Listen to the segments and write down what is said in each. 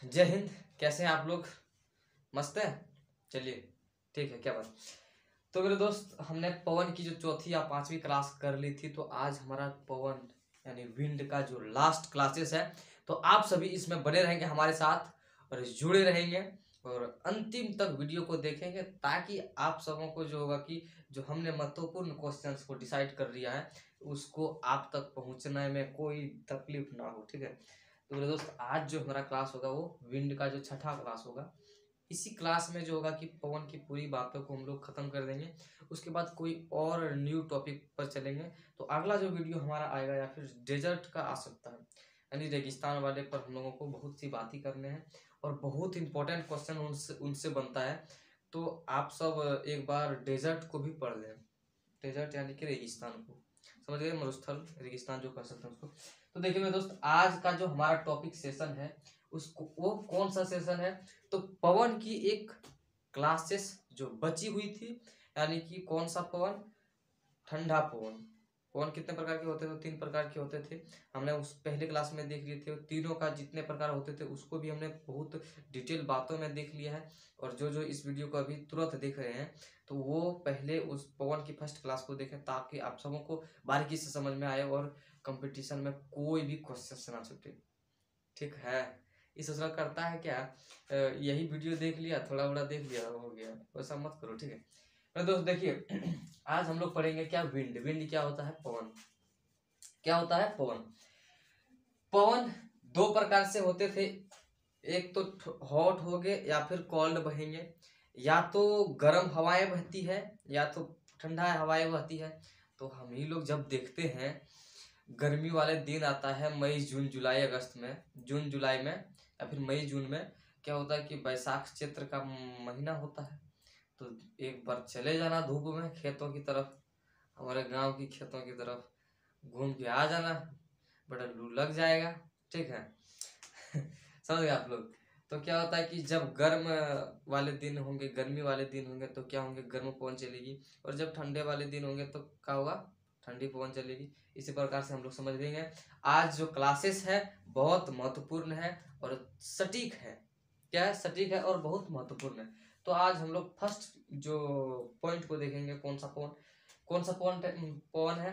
जय हिंद। कैसे हैं आप लोग? मस्त है। चलिए ठीक है, क्या बात। तो मेरे दोस्त, हमने पवन की जो चौथी या पांचवी क्लास कर ली थी, तो आज हमारा पवन यानी विंड का जो लास्ट क्लासेस है, तो आप सभी इसमें बने रहेंगे हमारे साथ और जुड़े रहेंगे और अंतिम तक वीडियो को देखेंगे, ताकि आप सबों को जो होगा कि जो हमने महत्वपूर्ण क्वेश्चंस को डिसाइड कर लिया है उसको आप तक पहुंचने में कोई तकलीफ ना हो। ठीक है, तो मेरे दोस्त, आज जो हमारा क्लास होगा वो विंड का जो छठा क्लास होगा। इसी क्लास में जो होगा कि पवन की पूरी बातों को हम लोग खत्म कर देंगे। उसके बाद कोई और न्यू टॉपिक पर चलेंगे। तो अगला जो वीडियो हमारा आएगा या फिर डेजर्ट का आ सकता है, यानी रेगिस्तान वाले पर हम लोगों को बहुत सी बातें करने हैं और बहुत इंपॉर्टेंट क्वेश्चन उनसे उनसे बनता है। तो आप सब एक बार डेजर्ट को भी पढ़ लें। डेजर्ट यानी कि रेगिस्तान को समझ गए, मरुस्थल रेगिस्तान जो कर सकते हैं उसको। तो देखिए मेरे दोस्त, आज का जो हमारा टॉपिक सेशन है उसको वो कौन सा सेशन है, तो पवन की एक क्लासेस जो बची हुई थी, यानी कि कौन सा पवन, ठंडा पवन। पवन कितने प्रकार के होते थे? 3 प्रकार के होते थे। हमने उस पहले क्लास में देख लिए थे। तीनों का जितने प्रकार होते थे उसको भी हमने बहुत डिटेल बातों में देख लिया है। और जो जो इस वीडियो को अभी तुरंत देख रहे हैं, तो वो पहले उस पवन की फर्स्ट क्लास को देखें, ताकि आप सबों को बारीकी से समझ में आए और कंपटीशन में कोई भी क्वेश्चन ना छूटे। ठीक है, इस असर करता है क्या, यही वीडियो देख लिया, थोड़ा बड़ा देख लिया, हो गया, वैसा मत करो। ठीक है मेरे दोस्त, देखिए आज हम लोग पढ़ेंगे क्या, विंड। विंड क्या होता है? पवन। क्या होता है? पवन। पवन दो प्रकार से होते थे। एक तो हॉट हो गए या फिर कोल्ड बहेंगे। या तो गर्म हवाएं बहती है या तो ठंडा हवाएं बहती है। तो हम ही लोग जब देखते हैं गर्मी वाले दिन आता है मई जून जुलाई अगस्त में, जून जुलाई में या फिर मई जून में, क्या होता है कि बैसाख चैत्र का महीना होता है। तो एक बार चले जाना धूप में खेतों की तरफ, हमारे गांव की खेतों की तरफ घूम के आ जाना, बड़ा लू लग जाएगा। ठीक है समझ गए आप लोग। तो क्या होता है कि जब गर्म वाले दिन होंगे, गर्मी वाले दिन होंगे, तो क्या होंगे, गर्म पवन चलेगी। और जब ठंडे वाले दिन होंगे तो क्या होगा, ठंडी पवन चलेगी। इसी प्रकार से हम लोग समझ लेंगे। आज जो क्लासेस है बहुत महत्वपूर्ण है और सटीक है। क्या है? सटीक है और बहुत महत्वपूर्ण है। तो आज हम लोग फर्स्ट जो पॉइंट को देखेंगे, कौन सा पवन, कौन सा पवन है,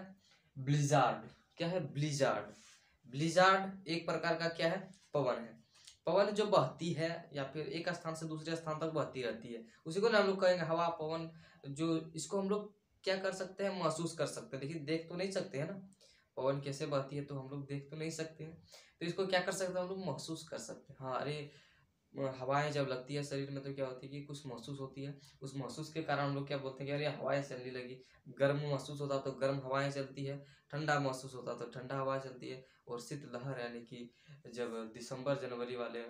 ब्लिजार्ड। क्या है? ब्लिजार्ड। ब्लिजार्ड एक प्रकार का क्या है, पवन है। पवन जो बहती है या फिर एक स्थान से दूसरे स्थान तक बहती रहती है, उसी को ना हम लोग कहेंगे हवा, पवन। जो इसको हम लोग क्या कर सकते हैं, महसूस कर सकते हैं। देखिए, देख तो नहीं सकते हैं ना, पवन कैसे बहती है तो हम लोग देख तो नहीं सकते हैं। तो इसको क्या कर सकते हैं, हम लोग महसूस कर सकते हैं। हाँ, अरे हवाएं जब लगती है शरीर में तो क्या होती है कि कुछ महसूस होती है। उस महसूस के कारण हम लोग क्या बोलते हैं कि अरे हवाएं चलने लगी। गर्म महसूस होता तो गर्म हवाएं चलती है, ठंडा महसूस होता तो ठंडा हवा चलती है। और शीतलहर यानी कि जब दिसंबर जनवरी वाले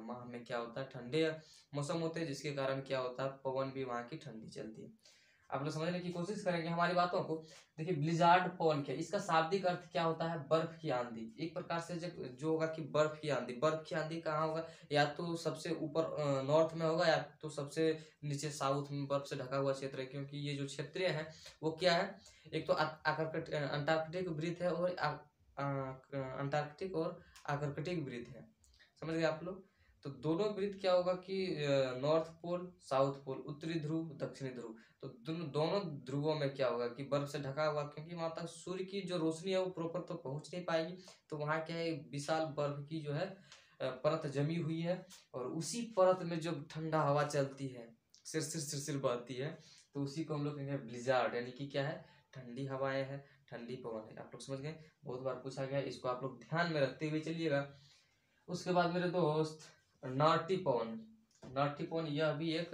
माह में क्या होता है, ठंडे मौसम होते हैं, जिसके कारण क्या होता है, पवन भी वहाँ की ठंडी चलती है। आप लोग समझने की कोशिश करेंगे हमारी बातों को। देखिए, ब्लिजार्ड पवन क्या, इसका शाब्दिक अर्थ क्या होता है, बर्फ की आंधी। एक प्रकार से जो होगा कि बर्फ की आंधी। बर्फ की आंधी कहाँ होगा, या तो सबसे ऊपर नॉर्थ में होगा या तो सबसे नीचे साउथ में बर्फ से ढका हुआ क्षेत्र है। क्योंकि ये जो क्षेत्रीय है वो क्या है, एक तो अंटार्कटिक वृत्त है और अंटार्कटिक और आर्कटिक वृत्त है। समझ गए आप लोग। तो दोनों वृत्त क्या होगा कि नॉर्थ पोल साउथ पोल, उत्तरी ध्रुव दक्षिणी ध्रुव। तो दोनों ध्रुवों में क्या होगा कि बर्फ से ढका हुआ, क्योंकि वहां तक सूर्य की जो रोशनी है वो प्रॉपर तो पहुंच नहीं पाएगी। तो वहां क्या है, विशाल बर्फ की जो है परत जमी हुई है। और उसी परत में जब ठंडा हवा चलती है, सिरसिर सिरसिर बहती है, तो उसी को हम लोग कहेंगे ब्लिजार्ड, यानी कि क्या है, ठंडी हवाएं हैं, ठंडी पवन है। आप लोग समझ गए, बहुत बार पूछा गया, इसको आप लोग ध्यान में रखते हुए चलिएगा। उसके बाद मेरे दोस्त, नॉर्टी पवन। नॉर्टी पवन यह भी एक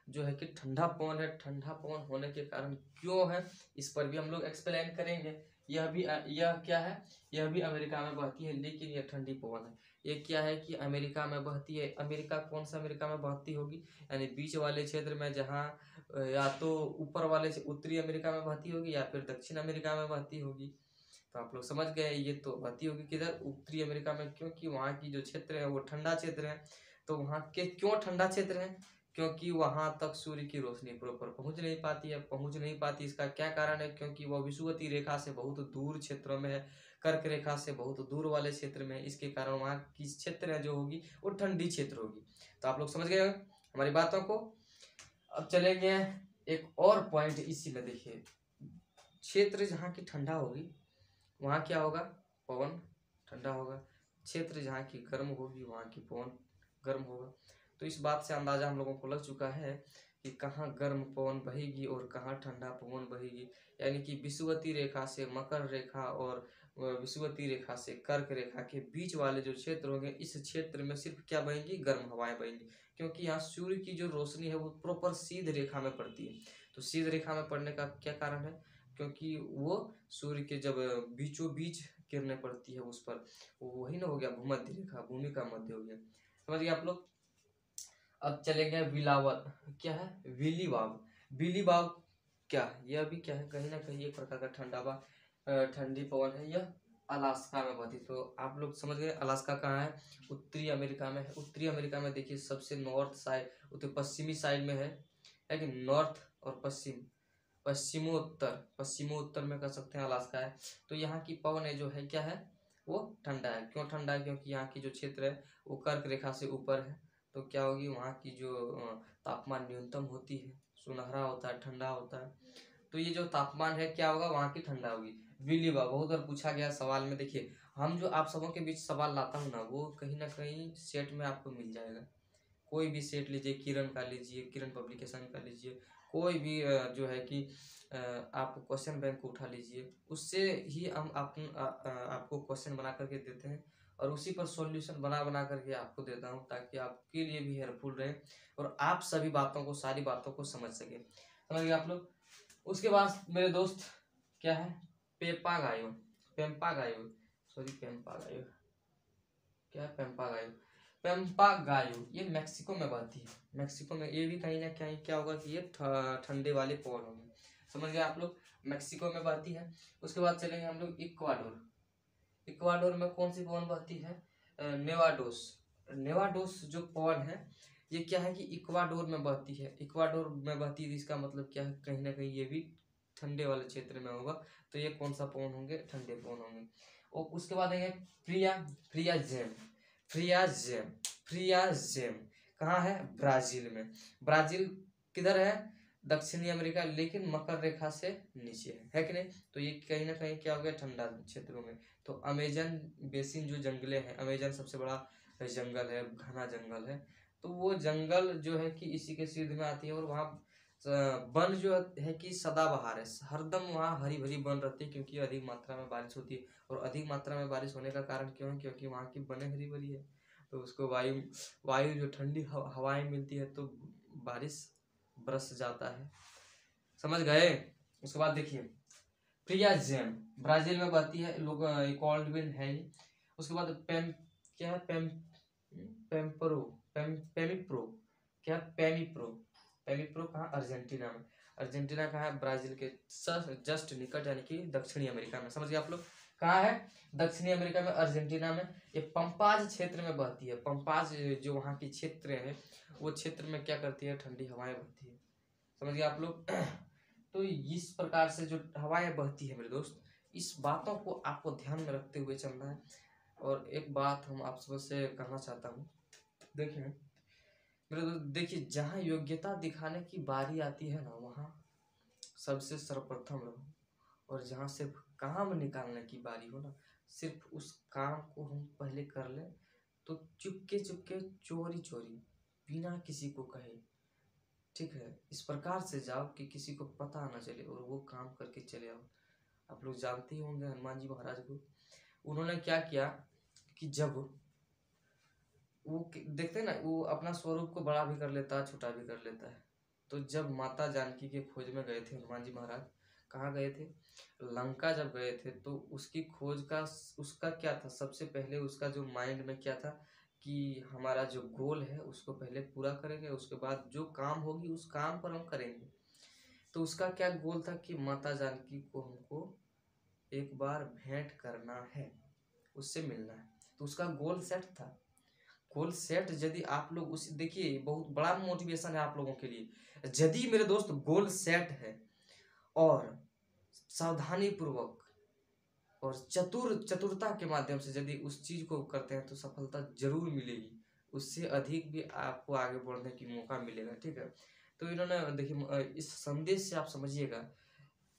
जो है कि ठंडा पवन है। ठंडा पवन होने के कारण क्यों है, इस पर भी हम लोग एक्सप्लेन करेंगे। यह क्या है, यह भी अमेरिका में बहती है, लेकिन यह ठंडी पवन है। ये क्या है कि अमेरिका में बहती है। अमेरिका, कौन सा अमेरिका में बहती होगी, यानी बीच वाले क्षेत्र में, जहाँ या तो ऊपर वाले उत्तरी अमेरिका में बहती होगी या फिर दक्षिण अमेरिका में बहती होगी। तो आप लोग समझ गए, ये तो बहती होगी किधर, उत्तरी अमेरिका में, क्योंकि वहाँ की जो क्षेत्र है वो ठंडा क्षेत्र है। तो वहाँ के क्यों ठंडा क्षेत्र है, क्योंकि वहां तक सूर्य की रोशनी प्रॉपर पहुंच नहीं पाती है। पहुंच नहीं पाती, इसका क्या कारण है, क्योंकि वह विषुवतीय रेखा से बहुत दूर क्षेत्रों में है। कर्क रेखा से बहुत दूर वाले क्षेत्र में, इसके कारण वहाँ की क्षेत्र जो होगी वो ठंडी क्षेत्र होगी। तो आप लोग समझ गए हमारी बातों को। अब चलेंगे एक और पॉइंट इसी में, देखिए क्षेत्र जहाँ की ठंडा होगी वहाँ क्या होगा, पवन ठंडा होगा। क्षेत्र जहाँ की गर्म होगी वहाँ की पवन गर्म होगा। तो इस बात से अंदाजा हम लोगों को लग चुका है कि कहाँ गर्म पवन बहेगी और कहाँ ठंडा पवन बहेगी। यानी कि विषुवती रेखा से मकर रेखा और विषुवती रेखा से कर्क रेखा के बीच वाले जो क्षेत्र होंगे, इस क्षेत्र में सिर्फ क्या बहेंगी, गर्म हवाएं बहेंगी। क्योंकि यहाँ सूर्य की जो रोशनी है वो प्रॉपर सीध रेखा में पड़ती है। तो सीध रेखा में पड़ने का क्या कारण है, क्योंकि वो सूर्य के जब बीचों बीच किरणें पड़ती है उस पर, वही ना हो गया भूमध्य रेखा, भूमि का मध्य हो गया। समझ गए आप लोग। अब चलेंगे बिलावल, क्या है, विलीबाग। विलीबाग क्या है, यह भी क्या है, कहीं ना कहीं एक प्रकार का ठंडी पवन है। यह अलास्का में बहती। तो आप लोग समझ गए अलास्का कहाँ है, उत्तरी अमेरिका में है। उत्तरी अमेरिका में देखिए सबसे नॉर्थ साइड, उत्तर पश्चिमी साइड में है कि नॉर्थ और पश्चिम, पश्चिमोत्तर में कर सकते हैं अलास्का है। तो यहाँ की पवन है जो है क्या है, वो ठंडा है। क्यों ठंडा है, क्योंकि यहाँ की जो क्षेत्र है वो कर्क रेखा से ऊपर है। तो क्या होगी, वहाँ की जो तापमान न्यूनतम होती है, सुनहरा होता है, ठंडा होता है। तो ये जो तापमान है क्या होगा, वहाँ की ठंडा होगी। विलीबा बहुत बार पूछा गया सवाल में। देखिए हम जो आप सबों के बीच सवाल लाता हूँ ना, वो कहीं ना कहीं सेट में आपको मिल जाएगा। कोई भी सेट लीजिए, किरण का लीजिए, किरण पब्लिकेशन का लीजिए, कोई भी जो है कि आप क्वेश्चन बैंक को उठा लीजिए, उससे ही हम आपको क्वेश्चन बना करके देते हैं और उसी पर सॉल्यूशन बना बना करके आपको देता हूँ, ताकि आपके लिए भी हेल्पफुल रहे और आप सभी बातों को, सारी बातों को समझ सके। समझ गए आप लोग। उसके बाद मेरे दोस्त क्या है, पेपागायो, पेम्पागायो, सॉरी पेम्पागायो, क्या है, पेम्पागायो। पेम्पागायो ये मैक्सिको में बहती है। मैक्सिको में ये भी कहीं ना कहीं क्या होगा कि ये ठंडे वाले पवन होंगे। समझ गए आप लोग, मैक्सिको में बहती है। उसके बाद चलेंगे हम लोग इक्वाडोर। इक्वाडोर में कौन सी पवन बहती है, नेवाडोस। नेवाडोस जो पवन है ये क्या है कि इक्वाडोर में बहती है। इक्वाडोर में बहती है, इसका मतलब क्या है, कहीं ना कहीं ये भी ठंडे वाले क्षेत्र में होगा। तो ये कौन सा पवन होंगे, ठंडे पवन होंगे। और उसके बाद आएंगे फ्रियाजेम। फ्रियाजेम, फ्रियाजेम कहाँ है, ब्राजील में। ब्राजील किधर है, दक्षिणी अमेरिका, लेकिन मकर रेखा से नीचे है कि नहीं। तो ये कहीं ना कहीं क्या हो गया, ठंडा क्षेत्रों में। तो अमेजन बेसिन जो जंगलें हैं, अमेजन सबसे बड़ा जंगल है, घना जंगल है। तो वो जंगल जो है कि इसी के सीध में आती है। और वहाँ वन जो है कि सदाबहार है, हरदम वहाँ हरी भरी वन रहती है, क्योंकि अधिक मात्रा में बारिश होती है। और अधिक मात्रा में बारिश होने का कारण क्यों है, क्योंकि वहाँ की वनें हरी भरी है। तो उसको वायु जो ठंडी हवाएं मिलती है, तो बारिश बरस जाता है। समझ गए। उसके बाद देखिए फ्रियाजेम ब्राजील में बहती है, लोग इक्वाडोर है ही। उसके बाद क्या है, पेम्प्रो, पेमिप्रो, क्या, पेमिप्रो। पेमिप्रो कहाँ, अर्जेंटीना में। अर्जेंटीना कहाँ है, ब्राजील के जस्ट निकट, यानी कि दक्षिणी अमेरिका में। समझ गए आप लोग, कहाँ है, दक्षिणी अमेरिका में, अर्जेंटीना में। ये पंपाज क्षेत्र में बहती है। पंपाज जो वहाँ की क्षेत्र है, वो क्षेत्र में क्या करती है, ठंडी हवाएं बहती है। समझ गए आप लोग। तो इस प्रकार से जो हवाएं बहती है मेरे दोस्त, इस बातों को आपको ध्यान में रखते हुए चलना है। और एक बात हम आप सबसे कहना चाहता हूँ, देखिए मेरे दोस्त, देखिए जहाँ योग्यता दिखाने की बारी आती है ना, वहाँ सबसे सर्वप्रथम रहो। और जहाँ सिर्फ काम निकालने की बारी हो ना, सिर्फ उस काम को हम पहले कर लें। तो चुपके चुपके, चोरी चोरी, बिना किसी को कहे, ठीक है, इस प्रकार से जाओ कि किसी को पता ना चले और वो काम करके चले आओ। आप लोग जानते ही होंगे हनुमान जी महाराज को। उन्होंने क्या किया कि जब वो देखते ना, वो अपना स्वरूप को बड़ा भी कर लेता है, छोटा भी कर लेता है। तो जब माता जानकी के खोज में गए थे हनुमान जी महाराज, कहाँ गए थे, लंका जब गए थे, तो उसकी खोज का, उसका क्या था, सबसे पहले उसका जो माइंड में क्या था कि हमारा जो गोल है उसको पहले पूरा करेंगे, उसके बाद जो काम होगी उस काम पर हम करेंगे। तो उसका क्या गोल था कि माता जानकी को हमको एक बार भेंट करना है, उससे मिलना है। तो उसका गोल सेट था। गोल सेट यदि आप लोग उस, देखिए बहुत बड़ा मोटिवेशन है आप लोगों के लिए, यदि मेरे दोस्त गोल सेट है और सावधानी पूर्वक और चतुरता के माध्यम से यदि उस चीज को करते हैं तो सफलता जरूर मिलेगी, उससे अधिक भी आपको आगे बढ़ने की मौका मिलेगा। ठीक है, तो इन्होंने देखिए इस संदेश से आप समझिएगा,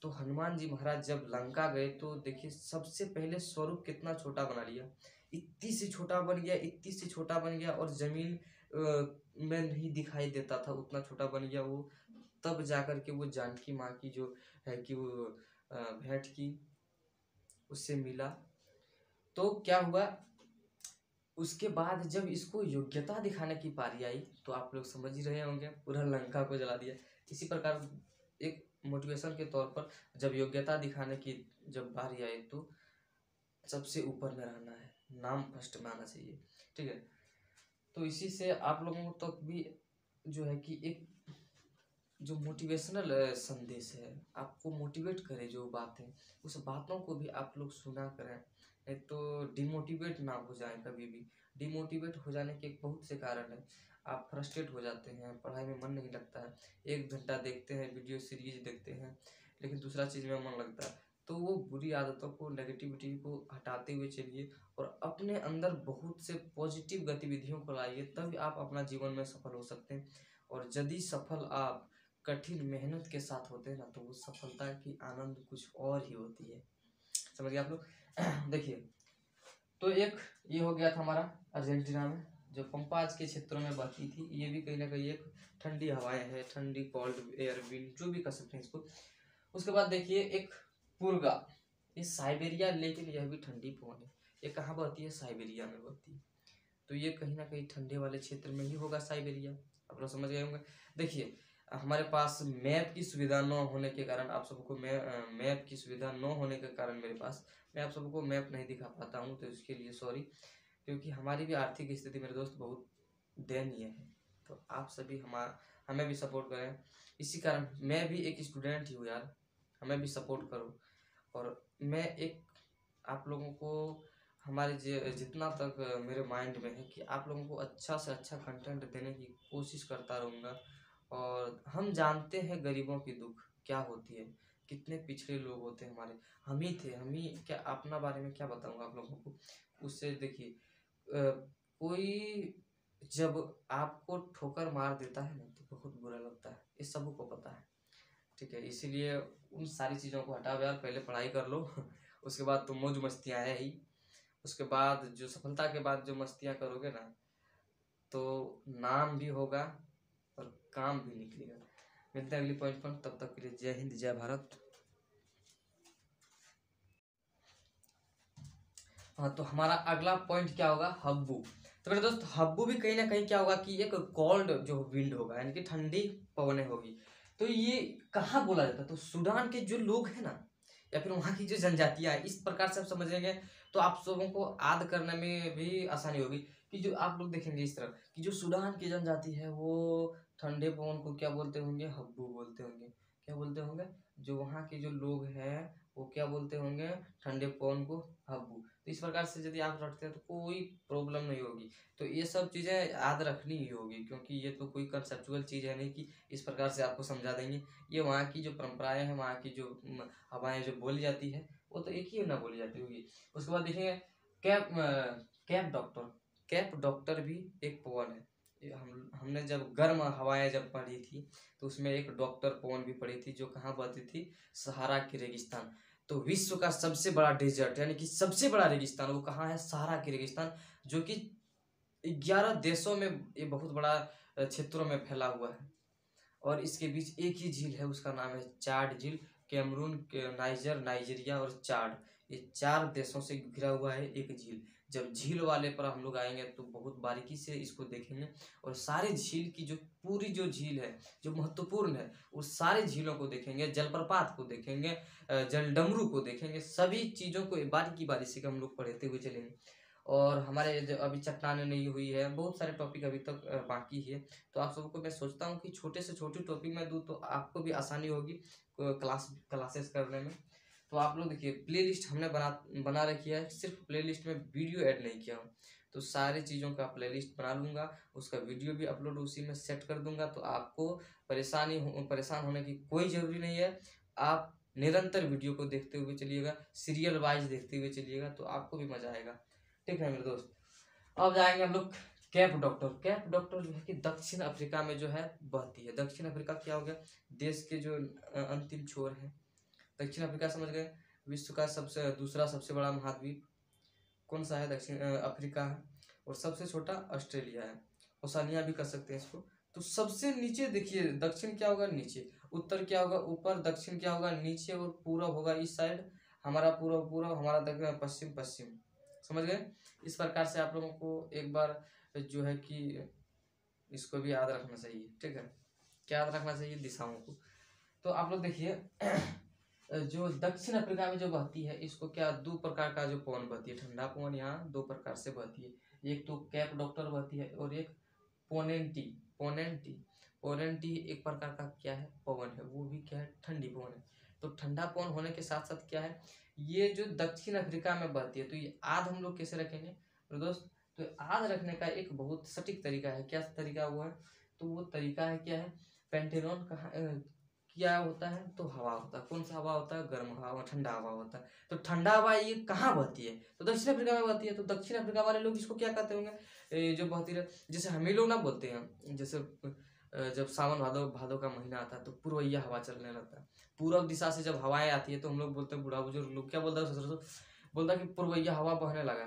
तो हनुमान जी महाराज जब लंका गए तो देखिए सबसे पहले स्वरूप कितना छोटा बना लिया, इतनी से छोटा बन गया, इतनी से छोटा बन गया, और जमीन में नहीं दिखाई देता था, उतना छोटा बन गया वो। तब जाकर के वो जानकी माँ की जो है कि वो भेंट की, उससे मिला। तो क्या हुआ, उसके बाद जब इसको योग्यता दिखाने की पारी आई तो आप लोग समझ ही रहे होंगे, पूरा लंका को जला दिया। इसी प्रकार एक मोटिवेशन के तौर पर जब योग्यता दिखाने की जब बारी आई तो सबसे ऊपर में रहना है, नाम फर्स्ट में आना चाहिए। ठीक है, तो इसी से आप लोगों तक भी जो है कि एक जो मोटिवेशनल संदेश है, आपको मोटिवेट करे जो बातें, उस बातों को भी आप लोग सुना करें, नहीं तो डिमोटिवेट ना हो जाए कभी भी। डिमोटिवेट हो जाने के बहुत से कारण है, आप फ्रस्ट्रेट हो जाते हैं, पढ़ाई में मन नहीं लगता है, 1 घंटा देखते हैं वीडियो सीरीज देखते हैं लेकिन दूसरा चीज़ में मन लगता है। तो वो बुरी आदतों को, नेगेटिविटी को हटाते हुए चलिए और अपने अंदर बहुत से पॉजिटिव गतिविधियों को लाइए, तभी आप अपना जीवन में सफल हो सकते हैं। और यदि सफल आप कठिन मेहनत के साथ होते हैं ना, तो वो सफलता की आनंद कुछ और ही होती है। समझ गए आप लोग। देखिए, तो एक ये हो गया था हमारा अर्जेंटीना में जो पंपाज के क्षेत्रों में बहती थी, ये भी कहीं ना कहीं एक ठंडी हवाएं है, ठंडी कोल्ड एयर विंड जो भी कह सकते हैं इसको। उसके बाद देखिए एक पुर्गा, ये साइबेरिया, लेकिन यह भी ठंडी पवन है। ये कहाँ बहती है, साइबेरिया में बहती है, तो ये कहीं ना कहीं ठंडे वाले क्षेत्र में ही होगा साइबेरिया। आप लोग समझ गए होंगे। देखिए हमारे पास मैप की सुविधा न होने के कारण, आप सबको मैप की सुविधा न होने के कारण मेरे पास, मैं आप सबको मैप नहीं दिखा पाता हूँ, तो इसके लिए सॉरी, क्योंकि हमारी भी आर्थिक स्थिति मेरे दोस्त बहुत दयनीय है। तो आप सभी हमें भी सपोर्ट करें, इसी कारण मैं भी एक स्टूडेंट ही हूँ यार, हमें भी सपोर्ट करो। और मैं एक आप लोगों को हमारे जितना तक मेरे माइंड में है कि आप लोगों को अच्छा से अच्छा कंटेंट देने की कोशिश करता रहूँगा। और हम जानते हैं गरीबों की दुख क्या होती है, कितने पिछड़े लोग होते हैं हमारे, हम ही थे, हम ही क्या, अपना बारे में क्या बताऊंगा आप लोगों को। उससे देखिए कोई जब आपको ठोकर मार देता है ना तो बहुत बुरा लगता है, ये सबको पता है। ठीक है, इसीलिए उन सारी चीज़ों को हटाओ यार, पहले पढ़ाई कर लो उसके बाद तो मौज मस्तियाँ है ही, उसके बाद जो सफलता के बाद जो मस्तियाँ करोगे ना, तो नाम भी होगा और काम भी निकलेगा। मिलते हैं अगली पॉइंट पर, तब तक के लिए जय हिंद, जय भारत। हाँ, तो हमारा अगला पॉइंट क्या होगा, हब्बू। तो मेरे दोस्त हब्बू भी कहीं ना कहीं क्या होगा कि एक कोल्ड जो विंड होगा, यानी कि ठंडी पवनें होगी। तो ये कहाँ बोला जाता है, तो सूडान के जो लोग हैं ना, या फिर वहाँ की जो जनजातियाँ है, इस प्रकार से आप समझेंगे तो आप सबों को याद करने में भी आसानी होगी। कि जो आप लोग देखेंगे इस तरह कि जो सूडान की जनजाति है वो ठंडे पवन को क्या बोलते होंगे, हब्बू बोलते होंगे। क्या बोलते होंगे, जो वहाँ के जो लोग हैं वो क्या बोलते होंगे, ठंडे पवन को हब्बू। तो इस प्रकार से यदि आप रखते हैं तो कोई प्रॉब्लम नहीं होगी। तो ये सब चीज़ें याद रखनी ही होगी, क्योंकि ये तो कोई कंसेप्चुअल चीज़ है नहीं कि इस प्रकार से आपको समझा देंगे। ये वहाँ की जो परंपराएं हैं, वहाँ की जो हवाएं जो बोली जाती है, वो तो एक ही ना बोली जाती होगी। उसके बाद देखेंगे कैप डॉक्टर, कैप डॉक्टर भी एक पवन है। हमने जब गर्म हवाएं जब पढ़ी थी तो उसमें एक डॉक्टर पवन भी पढ़ी थी, जो कहाँ बहती थी, सहारा की रेगिस्तान। तो विश्व का सबसे बड़ा डेजर्ट यानी कि सबसे बड़ा रेगिस्तान वो कहाँ है, सहारा की रेगिस्तान, जो कि 11 देशों में ये बहुत बड़ा क्षेत्रों में फैला हुआ है। और इसके बीच एक ही झील है, उसका नाम है चाड झील। कैमरून, नाइजर, नाइजीरिया और चाड, ये 4 देशों से घिरा हुआ है एक झील। जब झील वाले पर हम लोग आएंगे तो बहुत बारीकी से इसको देखेंगे, और सारे झील की जो पूरी जो झील है जो महत्वपूर्ण है, उस सारे झीलों को देखेंगे, जलप्रपात को देखेंगे, जलडमरू को देखेंगे, सभी चीज़ों को बारीकी बारीकी से हम लोग पढ़ते हुए चलेंगे। और हमारे जो अभी चट्टानें नहीं हुई है, बहुत सारे टॉपिक अभी तक बाकी है। तो आप सबको मैं सोचता हूँ कि छोटे से छोटे टॉपिक में दूँ तो आपको भी आसानी होगी क्लासेस करने में। तो आप लोग देखिए प्ले लिस्ट हमने बना रखी है, सिर्फ प्ले लिस्ट में वीडियो ऐड नहीं किया हूँ। तो सारी चीज़ों का प्ले लिस्ट बना लूँगा, उसका वीडियो भी अपलोड उसी में सेट कर दूंगा। तो आपको परेशान होने की कोई ज़रूरी नहीं है। आप निरंतर वीडियो को देखते हुए चलिएगा, सीरियल वाइज देखते हुए चलिएगा, तो आपको भी मजा आएगा। ठीक है मेरे दोस्त, अब जाएंगे हम लोग कैप डॉक्टर। कैप डॉक्टर जो है कि दक्षिण अफ्रीका में जो है बहती है। दक्षिण अफ्रीका क्या हो गया, देश के जो अंतिम छोर है। दक्षिण अफ्रीका समझ गए, विश्व का दूसरा सबसे बड़ा महाद्वीप कौन सा है, दक्षिण अफ्रीका है। और सबसे छोटा ऑस्ट्रेलिया है। ओसानिया भी कर सकते हैं इसको। तो सबसे नीचे देखिए, दक्षिण क्या होगा नीचे, उत्तर क्या होगा ऊपर, दक्षिण क्या होगा नीचे, और पूरब होगा इस साइड, हमारा पूरब पूरब, हमारा दक्षिण पश्चिम पश्चिम। समझ गए। इस प्रकार से आप लोगों को एक बार जो है कि इसको भी याद रखना चाहिए। ठीक है, क्या याद रखना चाहिए, दिशाओं को। तो आप लोग देखिए जो दक्षिण अफ्रीका में जो बहती है, इसको क्या दो प्रकार का जो पवन बहती है, ठंडा पवन यहाँ दो प्रकार से बहती है। एक तो कैप डॉक्टर बहती है और एक पोनेंटी। पोनेंटी पोनेंटी एक प्रकार का क्या है, पवन है, वो भी क्या है, ठंडी पवन है। तो ठंडा पवन होने के साथ साथ क्या है, ये जो दक्षिण अफ्रीका में बहती है, तो ये आद हम लोग कैसे रखेंगे तो दोस्त, तो आद रखने का एक बहुत सटीक तरीका है। क्या तरीका वो है, तो वो तरीका है क्या है, पेंटेनॉन कहाँ क्या होता है, तो हवा होता है। कौन सा हवा होता है, गर्म हवा, ठंडा हवा होता है। तो ठंडा हवा ये कहाँ बहती है, तो दक्षिण अफ्रीका में बहती है। तो दक्षिण अफ्रीका वाले लोग इसको क्या कहते होंगे, जो बहती रहे, जैसे हम ही लोग ना बोलते हैं, जैसे जब सावन भादो भादो का महीना आता है तो पूर्वइया हवा चलने लगता है। पूर्व दिशा से जब हवाएं आती है तो हम लोग बोलते हैं, बूढ़ा बुजुर्ग लोग क्या बोलता है, बोलता है कि पूर्वइया हवा बहने लगा।